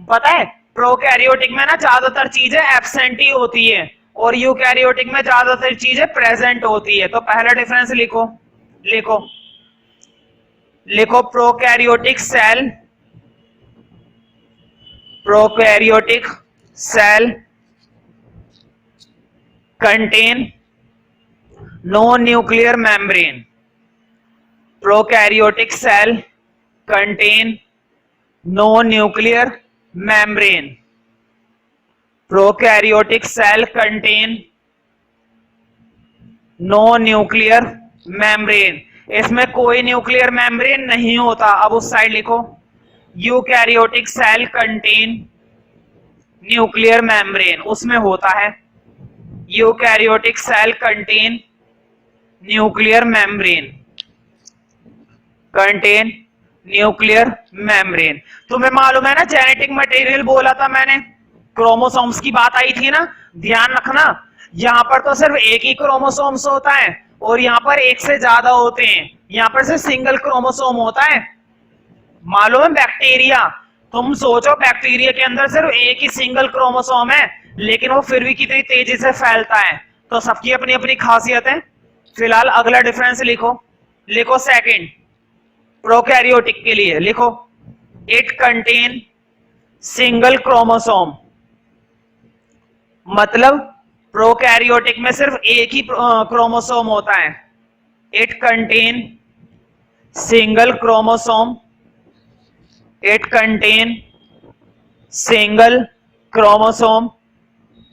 पता है प्रोकैरियोटिक में ना ज्यादातर चीजें एब्सेंट ही होती है और यूकैरियोटिक में ज्यादातर चीजें प्रेजेंट होती है। तो पहला डिफरेंस लिखो, लिखो लिखो prokaryotic cell, prokaryotic cell contain no nuclear membrane, prokaryotic cell contain no nuclear membrane, prokaryotic cell contain no nuclear membrane. इसमें कोई न्यूक्लियर मेम्ब्रेन नहीं होता। अब उस साइड लिखो, eukaryotic cell contain nuclear membrane, उसमें होता है। Eukaryotic cell contain nuclear membrane, contain nuclear membrane. तुम्हें मालूम है ना, जेनेटिक मटेरियल बोला था मैंने, क्रोमोसोम्स की बात आई थी ना। ध्यान रखना, यहां पर तो सिर्फ एक ही क्रोमोसोम्स होता है और यहाँ पर एक से ज्यादा होते हैं। यहाँ पर सिर्फ सिंगल क्रोमोसोम होता है। मालूम है बैक्टीरिया, तुम सोचो बैक्टीरिया के अंदर सिर्फ एक ही सिंगल क्रोमोसोम है, लेकिन वो फिर भी कितनी तेजी से फैलता है। तो सबकी अपनी अपनी खासियत है। फिलहाल अगला डिफरेंस लिखो, लिखो सेकंड प्रोकैरियोटिक के लिए लिखो, इट कंटेन सिंगल क्रोमोसोम। मतलब प्रोकैरियोटिक में सिर्फ एक ही क्रोमोसोम होता है। It contain single chromosome, it contain single chromosome.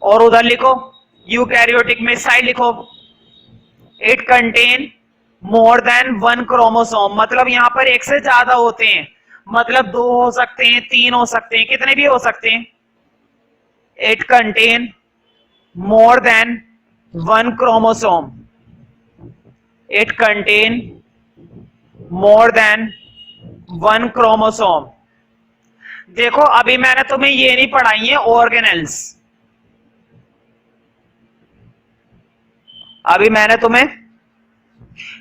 और उधर लिखो यूकैरियोटिक में साइड लिखो, it contain more than one chromosome. मतलब यहां पर एक से ज्यादा होते हैं, मतलब 2 हो सकते हैं, 3 हो सकते हैं, कितने भी हो सकते हैं। It contain more than one chromosome, it contain more than one chromosome. देखो अभी मैंने तुम्हें ये नहीं पढ़ाई है ऑर्गेनेल्स, अभी मैंने तुम्हें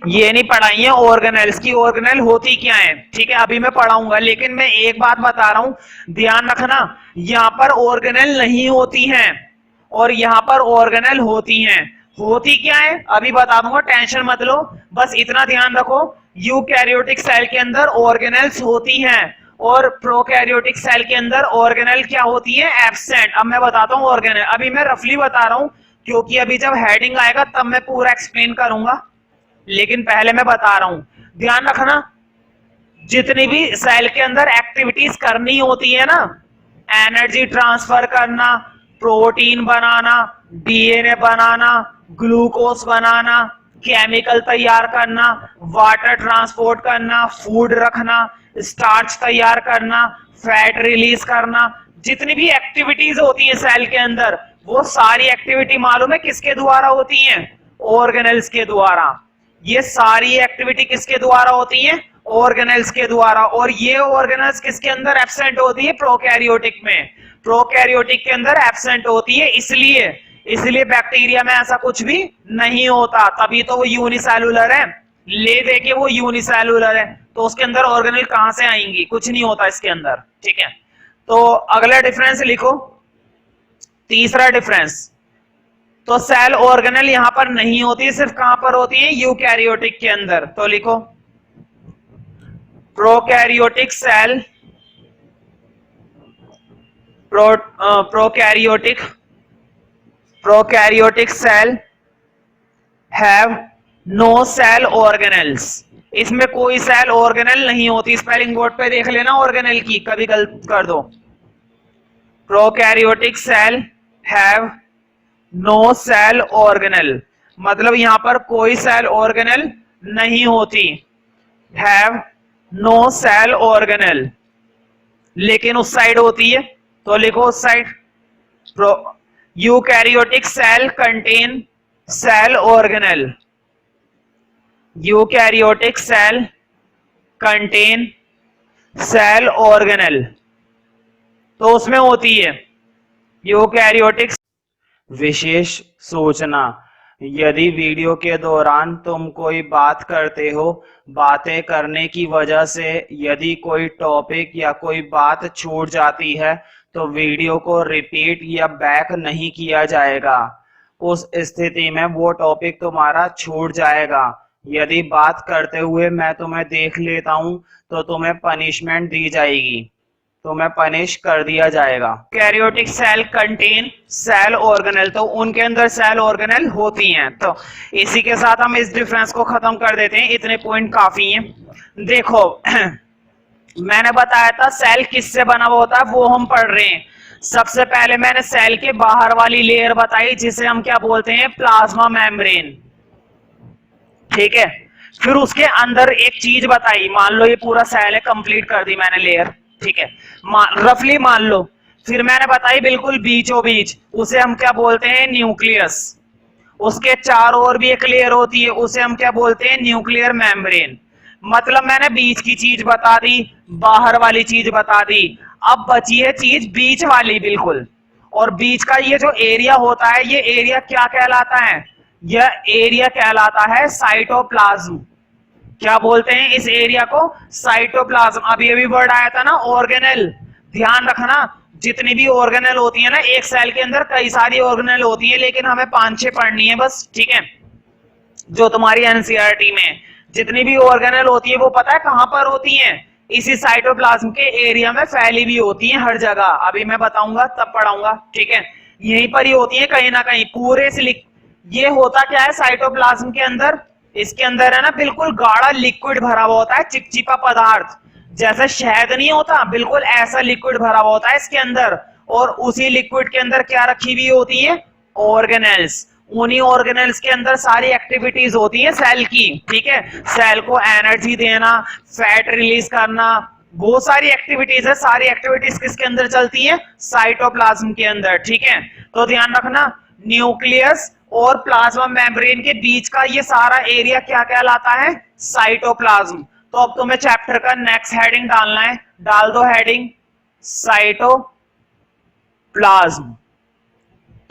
ये नहीं पढ़ाई है ऑर्गेनेल्स की, ऑर्गेनेल होती क्या है, ठीक है, अभी मैं पढ़ाऊंगा। लेकिन मैं एक बात बता रहा हूं, ध्यान रखना, यहां पर ऑर्गेनेल नहीं होती हैं और यहां पर ऑर्गेनेल होती हैं। होती क्या है अभी बता दूंगा, टेंशन मत लो, बस इतना ध्यान रखो, यूकैरियोटिक सेल के अंदर ऑर्गेनेल्स होती हैं और प्रोकैरियोटिक सेल के अंदर ऑर्गेनेल क्या होती है, एब्सेंट। अब मैं बताता हूँ ऑर्गेनेल, अभी मैं रफली बता रहा हूं क्योंकि अभी जब हेडिंग आएगा तब मैं पूरा एक्सप्लेन करूंगा, लेकिन पहले मैं बता रहा हूं। ध्यान रखना, जितनी भी सेल के अंदर एक्टिविटीज करनी होती है ना, एनर्जी ट्रांसफर करना, प्रोटीन बनाना, डीएनए बनाना, ग्लूकोज बनाना, केमिकल तैयार करना, वाटर ट्रांसपोर्ट करना, फूड रखना, स्टार्च तैयार करना, फैट रिलीज करना, जितनी भी एक्टिविटीज होती है सेल के अंदर, वो सारी एक्टिविटी मालूम है किसके द्वारा होती है, ऑर्गेनेल्स के द्वारा। ये सारी एक्टिविटी किसके द्वारा होती है, ऑर्गेनेल्स के द्वारा। और ये ऑर्गेनेल्स किसके अंदर एब्सेंट होती है, प्रोकैरियोटिक में। प्रोकैरियोटिक के अंदर एब्सेंट होती है, इसलिए बैक्टीरिया में ऐसा कुछ भी नहीं होता, तभी तो वो यूनिसेलुलर है। ले दे के वो यूनिसेलुलर है, तो उसके अंदर ऑर्गेनेल कहां से आएंगी, कुछ नहीं होता इसके अंदर। ठीक है, तो अगला डिफरेंस लिखो, तीसरा डिफरेंस। तो सेल ऑर्गेनेल यहां पर नहीं होती, सिर्फ कहां पर होती है, यूकैरियोटिक के अंदर। तो लिखो prokaryotic cell, prokaryotic cell have no cell organelles. इसमें कोई सेल ऑर्गेनेल नहीं होती। स्पेलिंग बोर्ड पे देख लेना ऑर्गेनेल की, कभी गलत कर दो। Prokaryotic cell have no cell organelle, मतलब यहां पर कोई सेल ऑर्गेनेल नहीं होती। हैव नो सेल ऑर्गेनेल, लेकिन उस साइड होती है, तो लिखो उस side. Eukaryotic cell contain cell organelle, eukaryotic cell contain cell organelle, तो उसमें होती है यूकैरियोटिक। विशेष सूचना, यदि वीडियो के दौरान तुम कोई बात करते हो, बातें करने की वजह से यदि कोई टॉपिक या कोई बात छूट जाती है, तो वीडियो को रिपीट या बैक नहीं किया जाएगा। उस स्थिति में वो टॉपिक तुम्हारा छूट जाएगा। यदि बात करते हुए मैं तुम्हें देख लेता हूं, तो तुम्हें पनिशमेंट दी जाएगी, तुम्हें पनिश कर दिया जाएगा। Karyotic cell contain cell organelle, तो उनके अंदर सेल ऑर्गेनेल होती हैं। तो इसी के साथ हम इस डिफरेंस को खत्म कर देते हैं, इतने पॉइंट काफी हैं। देखो मैंने बताया था सेल किससे बना हुआ होता है, वो हम पढ़ रहे हैं। सबसे पहले मैंने सेल के बाहर वाली लेयर बताई, जिसे हम क्या बोलते हैं, प्लाज्मा मेम्ब्रेन। ठीक है, फिर उसके अंदर एक चीज बताई, मान लो ये पूरा सेल है, कंप्लीट कर दी मैंने लेयर। ठीक है, रफली मान लो। फिर मैंने बताई बिल्कुल बीचों बीच, उसे हम क्या बोलते हैं, न्यूक्लियस। उसके चारों ओर भी एक लेयर होती है, उसे हम क्या बोलते हैं, न्यूक्लियर मेम्ब्रेन। मतलब मैंने बीच की चीज बता दी, बाहर वाली चीज बता दी, अब बची है चीज बीच वाली बिल्कुल। और बीच का ये जो एरिया होता है, ये एरिया क्या कहलाता है, यह एरिया कहलाता है साइटोप्लाज्म। क्या बोलते हैं इस एरिया को, साइटोप्लाज्म। अभी वर्ड आया था ना ऑर्गेनेल, ध्यान रखना, जितनी भी ऑर्गेनेल होती है ना, एक सेल के अंदर कई सारी ऑर्गेनेल होती है, लेकिन हमें 5-6 पढ़नी है बस। ठीक है, जो तुम्हारी एनसीईआरटी में जितनी भी ऑर्गेनेल होती है, वो पता है कहां पर होती है, इसी साइटोप्लाज्म के एरिया में फैली भी होती है हर जगह। अभी मैं बताऊंगा तब पढ़ाऊंगा। ठीक है, यहीं पर ही होती है कहीं ना कहीं पूरे से। ये होता क्या है साइटोप्लाज्म के अंदर, इसके अंदर है ना बिल्कुल गाढ़ा लिक्विड भरा हुआ होता है, चिपचिपा पदार्थ, जैसे शहद नहीं होता, बिल्कुल ऐसा लिक्विड भरा हुआ होता है इसके अंदर। और उसी लिक्विड के अंदर क्या रखी हुई होती है, ऑर्गेनेल्स। उन्हीं ऑर्गेनेल्स के अंदर सारी एक्टिविटीज होती है सेल की। ठीक है, सेल को एनर्जी देना, फैट रिलीज करना, बहुत सारी एक्टिविटीज है। सारी एक्टिविटीज किसके अंदर चलती है, साइटोप्लाज्म के अंदर। ठीक है, तो ध्यान रखना, न्यूक्लियस और प्लाज्मा मेम्ब्रेन के बीच का ये सारा एरिया क्या कहलाता है, साइटोप्लाज्म। तो अब तुम्हें चैप्टर का नेक्स्ट हेडिंग डालना है, डाल दो हेडिंग साइटोप्लाज्म।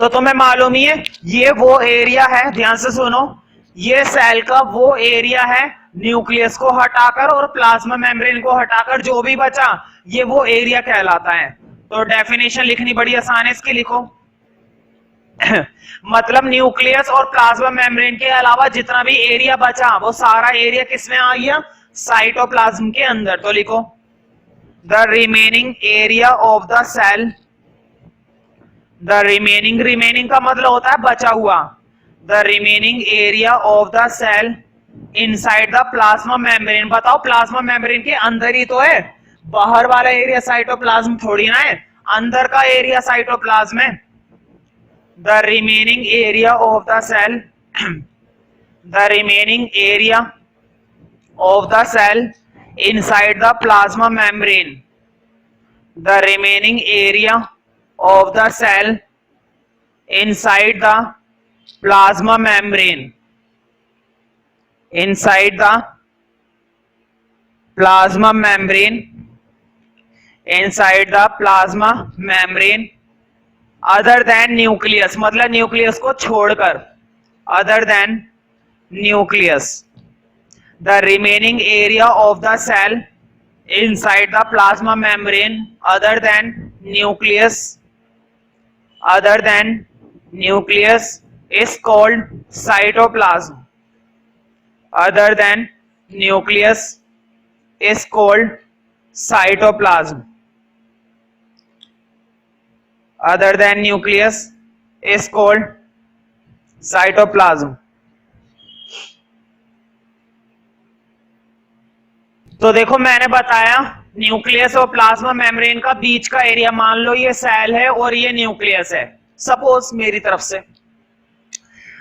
तो तुम्हें मालूम ही है ये वो एरिया है, ध्यान से सुनो, ये सेल का वो एरिया है, न्यूक्लियस को हटाकर और प्लाज्मा मेम्ब्रेन को हटाकर जो भी बचा, ये वो एरिया कहलाता है। तो डेफिनेशन लिखनी बड़ी आसान है इसकी, लिखो मतलब न्यूक्लियस और प्लाज्मा मेम्ब्रेन के अलावा जितना भी एरिया बचा, वो सारा एरिया किसमें आ गया, साइटोप्लाज्म के अंदर। तो लिखो the remaining area of the cell, the remaining का मतलब होता है बचा हुआ, the remaining area of the cell inside the plasma membrane. बताओ प्लाज्मा मेम्ब्रेन के अंदर ही तो है, बाहर वाला एरिया साइटोप्लाज्म थोड़ी ना है, अंदर का एरिया साइटोप्लाज्म है। The remaining area of the cell, the remaining area of the cell inside the plasma membrane, the remaining area of the cell inside the plasma membrane, inside the plasma membrane, inside the plasma membrane other than nucleus, मतलब nucleus को छोड़कर, other than nucleus, the remaining area of the cell inside the plasma membrane other than nucleus, other than nucleus is called cytoplasm, other than nucleus is called cytoplasm, other than nucleus is called cytoplasm। तो देखो मैंने बताया nucleus और plasma membrane का बीच का area, मान लो ये cell है और ये न्यूक्लियस है सपोज मेरी तरफ से।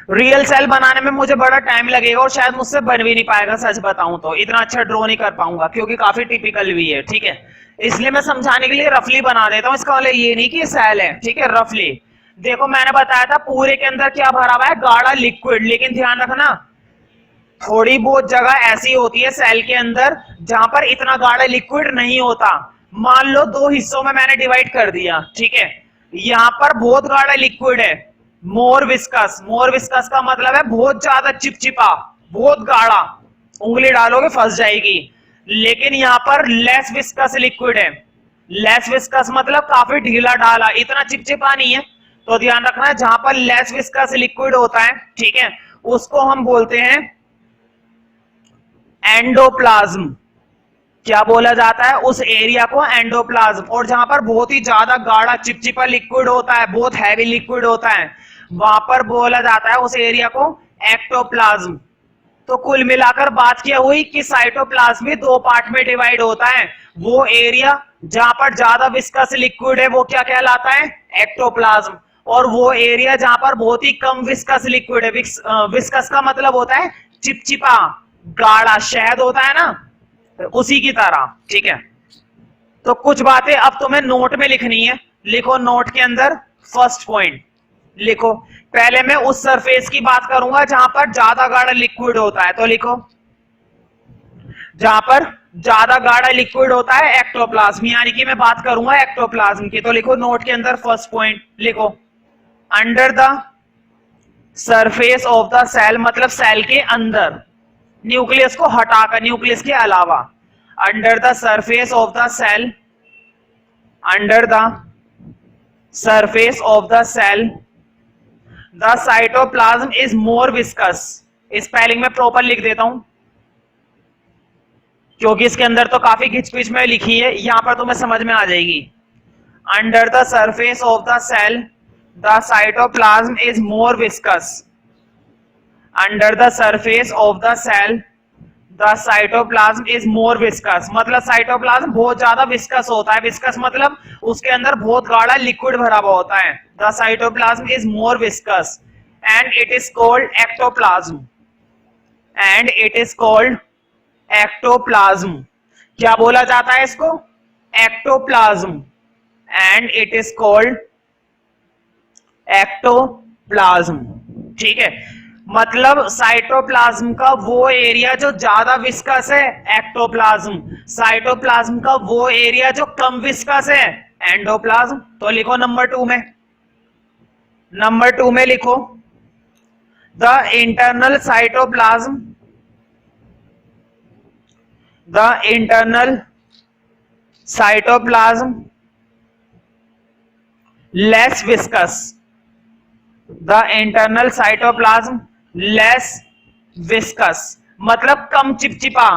रियल सेल बनाने में मुझे बड़ा टाइम लगेगा और शायद मुझसे बन भी नहीं पाएगा, सच बताऊं तो इतना अच्छा ड्रॉ नहीं कर पाऊंगा क्योंकि काफी टिपिकल भी है, ठीक है। इसलिए मैं समझाने के लिए रफली बना देता हूं, इसका मतलब ये नहीं कि सेल है, ठीक है, रफली। देखो मैंने बताया था पूरे के अंदर क्या भरा हुआ है, गाढ़ा लिक्विड, लेकिन ध्यान रखना थोड़ी बहुत जगह ऐसी होती है सेल के अंदर जहां पर इतना गाढ़ा लिक्विड नहीं होता। मान लो दो हिस्सों में मैंने डिवाइड कर दिया, ठीक है, यहां पर बहुत गाढ़ा लिक्विड है, मोर विस्कस, मोर विस्कस का मतलब है बहुत ज्यादा चिपचिपा, बहुत गाढ़ा, उंगली डालोगे फंस जाएगी। लेकिन यहां पर लेस विस्कस लिक्विड है, लेस विस्कस मतलब काफी ढीला ढाला, इतना चिपचिपा नहीं है। तो ध्यान रखना जहां पर लेस विस्कस लिक्विड होता है, ठीक है, उसको हम बोलते हैं एंडोप्लाज्म। क्या बोला जाता है उस एरिया को, एंडोप्लाज्म। और जहां पर बहुत ही ज्यादा गाढ़ा चिपचिपा लिक्विड होता है, बहुत हैवी लिक्विड होता है, वहां पर बोला जाता है उस एरिया को एक्टोप्लाज्म। तो कुल मिलाकर बात क्या हुई कि साइटोप्लाज्म भी दो पार्ट में डिवाइड होता है। वो एरिया जहां पर ज्यादा विस्कस लिक्विड है वो क्या कहलाता है, एक्टोप्लाज्म। और वो एरिया जहां पर बहुत ही कम विस्कस लिक्विड है, विस्कस का मतलब होता है चिपचिपा, गाढ़ा, शहद होता है ना, उसी की तरह, ठीक है। तो कुछ बातें अब तुम्हें नोट में लिखनी है, लिखो नोट के अंदर फर्स्ट पॉइंट लिखो। पहले मैं उस सरफेस की बात करूंगा जहां पर ज्यादा गाढ़ा लिक्विड होता है, तो लिखो जहां पर ज्यादा गाढ़ा लिक्विड होता है एक्टोप्लाज्म, यानी कि मैं बात करूंगा एक्टोप्लाज्म की। तो लिखो नोट के अंदर फर्स्ट पॉइंट लिखो, under the surface of the cell, मतलब सेल के अंदर, न्यूक्लियस को हटाकर, न्यूक्लियस के अलावा, under the surface of the cell, under the surface of the cell the cytoplasm is more viscous. Spelling में प्रॉपर लिख देता हूं क्योंकि इसके अंदर तो काफी घिचपिच में लिखी है, यहां पर तुम्हें समझ में आ जाएगी। Under the surface of the cell the cytoplasm is more viscous, under the surface of the cell the cytoplasm is more viscous, मतलब साइटोप्लाज्म बहुत ज्यादा विस्कस होता है। विस्कस मतलब उसके अंदर बहुत गाढ़ा लिक्विड भरा हुआ होता है। The cytoplasm is more viscous and it is called ectoplasm, and it is called ectoplasm. क्या बोला जाता है इसको, ectoplasm, and it is called ectoplasm, ठीक है। मतलब साइटोप्लाज्म का वो एरिया जो ज्यादा विस्कस है एक्टोप्लाज्म, साइटोप्लाज्म का वो एरिया जो कम विस्कस है एंडोप्लाज्म। तो लिखो नंबर 2 में, नंबर 2 में लिखो the internal cytoplasm, the internal cytoplasm less viscous, the internal cytoplasm less viscous मतलब कम चिपचिपा,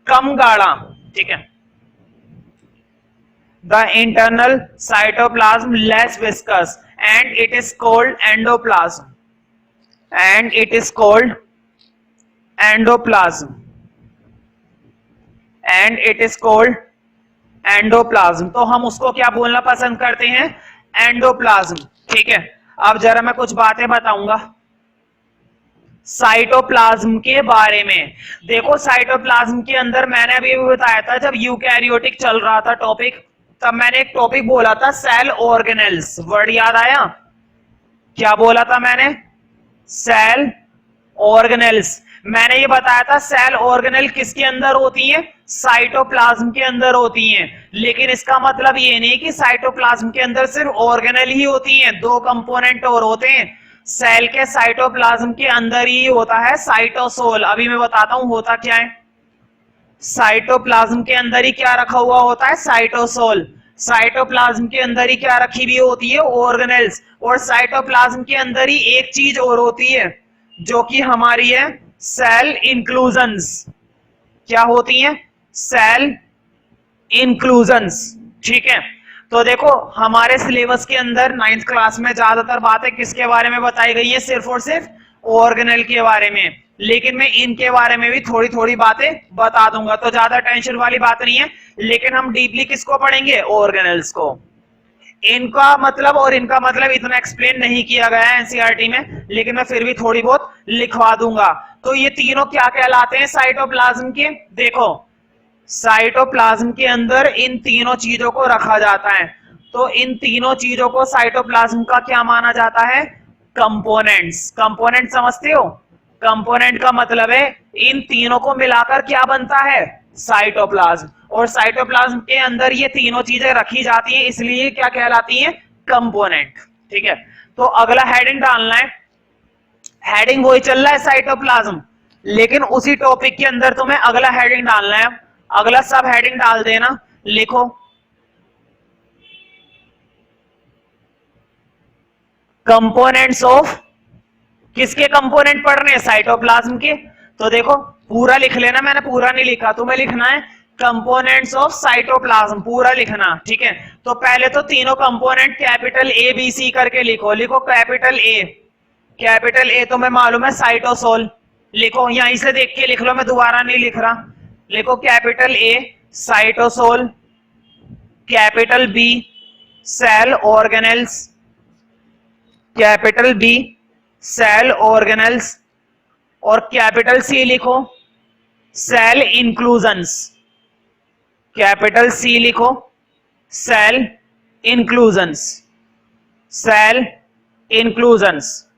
कम गाढ़ा, ठीक है। The internal cytoplasm less viscous and it is called endoplasm, and it is called endoplasm, and it is called endoplasm. तो हम उसको क्या बोलना पसंद करते हैं? एंडोप्लाज्म। ठीक है, अब जरा मैं कुछ बातें बताऊंगा साइटोप्लाज्म के बारे में। देखो साइटोप्लाज्म के अंदर मैंने अभी भी बताया था, जब यूकैरियोटिक चल रहा था टॉपिक, तब मैंने एक टॉपिक बोला था सेल ऑर्गेनेल्स। वर्ड याद आया? क्या बोला था मैंने? Cell organelles. मैंने ये बताया था सेल ऑर्गेनेल किसके अंदर होती हैं? साइटोप्लाज्म के अंदर होती हैं। लेकिन इसका मतलब ये नहीं कि साइटोप्लाज्म के अंदर सिर्फ ऑर्गेनेल ही होती हैं, दो कंपोनेंट और होते हैं। सेल के साइटोप्लाज्म के अंदर ही होता है साइटोसोल। अभी मैं बताता हूं होता क्या है। साइटोप्लाज्म के अंदर ही क्या रखा हुआ होता है? साइटोसोल। साइटोप्लाज्म के अंदर ही क्या रखी हुई होती है? ऑर्गेनेल्स। और साइटोप्लाज्म के अंदर ही एक चीज और होती है जो कि हमारी है सेल इंक्लूजन्स। क्या होती हैं? Cell inclusions. ठीक है, तो देखो हमारे सिलेबस के अंदर 9th क्लास में ज्यादातर बातें किसके बारे में बताई गई है? सिर्फ और सिर्फ ऑर्गेनेल के बारे में। लेकिन मैं इनके बारे में भी थोड़ी थोड़ी बातें बता दूंगा, तो ज्यादा टेंशन वाली बात नहीं है। लेकिन हम डीपली किसको पढ़ेंगे? ऑर्गेनेल्स को। इनका मतलब और इनका मतलब इतना एक्सप्लेन नहीं किया गया है एनसीईआरटी में, लेकिन मैं फिर भी थोड़ी बहुत लिखवा दूंगा। तो ये तीनों क्या कहलाते हैं साइटोप्लाज्म के? देखो साइटोप्लाज्म के अंदर इन तीनों चीजों को रखा जाता है। तो इन तीनों चीजों को साइटोप्लाज्म का क्या माना जाता है? कंपोनेंट्स। कंपोनेंट समझते हो? कंपोनेंट का मतलब है इन तीनों को मिलाकर क्या बनता है? साइटोप्लाज्म। और साइटोप्लाज्म के अंदर ये तीनों चीजें रखी जाती हैं, इसलिए क्या कहलाती हैं? कंपोनेंट। ठीक है, तो अगला हेडिंग डालना है। हेडिंग वही चल रहा है साइटोप्लाज्म, लेकिन उसी टॉपिक के अंदर तुम्हें अगला हेडिंग डालना है। अगला सब हेडिंग डाल देना, लिखो कंपोनेंट्स ऑफ। किसके कंपोनेंट पढ़ रहे हैं? साइटोप्लाज्म के। तो देखो पूरा लिख लेना, मैंने पूरा नहीं लिखा, तुम्हें लिखना है कंपोनेंट्स ऑफ साइटोप्लाज्म, पूरा लिखना। ठीक है, तो पहले तो तीनों component capital A B C करके लिखो। लिखो कैपिटल ए। कैपिटल ए तुम्हें मालूम है साइटोसोल। लिखो, यहीं से देख के लिख लो, मैं दोबारा नहीं लिख रहा। लिखो capital A cytosol, capital B cell organelles, capital B cell organelles, और कैपिटल सी लिखो सेल इंक्लूजन्स। कैपिटल सी लिखो सेल इंक्लूजन्स, सेल इंक्लूजन्स।